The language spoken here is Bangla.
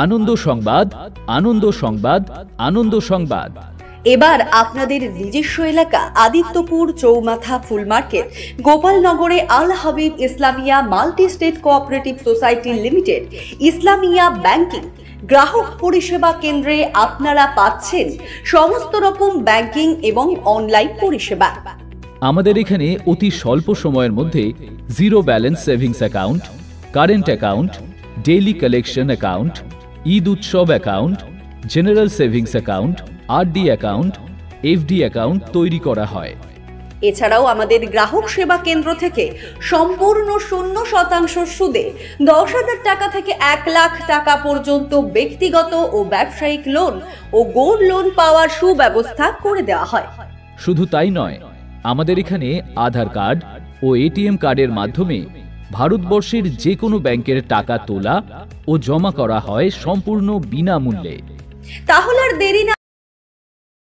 আনন্দ সংবাদ, আনন্দ সংবাদ, আনন্দ সংবাদ। এবার আপনাদের নিজস্ব এলাকা আদিত্যপুর চৌমাথা ফুল মার্কেট গোপালনগরে Al Habib Islamia multi state cooperative society limited Islamia banking গ্রাহক পরিষেবা কেন্দ্রে আপনারা পাচ্ছেন সমস্ত রকম ব্যাংকিং এবং অনলাইন পরিষেবা। আমাদের এখানে অতি স্বল্প সময়ের মধ্যে zero balance savings account, current account, daily collection account, Eid উৎসব account, general savings account, RD account, FD account তৈরি করা হয়। এছাড়াও আমাদের গ্রাহক সেবা কেন্দ্র থেকে সম্পূর্ণ 0% সুদে 10,000 টাকা থেকে 1 লাখ টাকা পর্যন্ত ব্যক্তিগত ও ব্যবসায়িক লোন ও গোল্ড লোন পাওয়ার সুব্যবস্থা করে দেওয়া হয়। শুধু তাই নয়, আমাদের এখানে আধার কার্ড ও এটিএম কার্ডের মাধ্যমে ভারতবর্ষের যে কোনো ব্যাংকের টাকা তোলা ও জমা করা হয় সম্পূর্ণ বিনামূল্যে। তাহলে আর দেরি না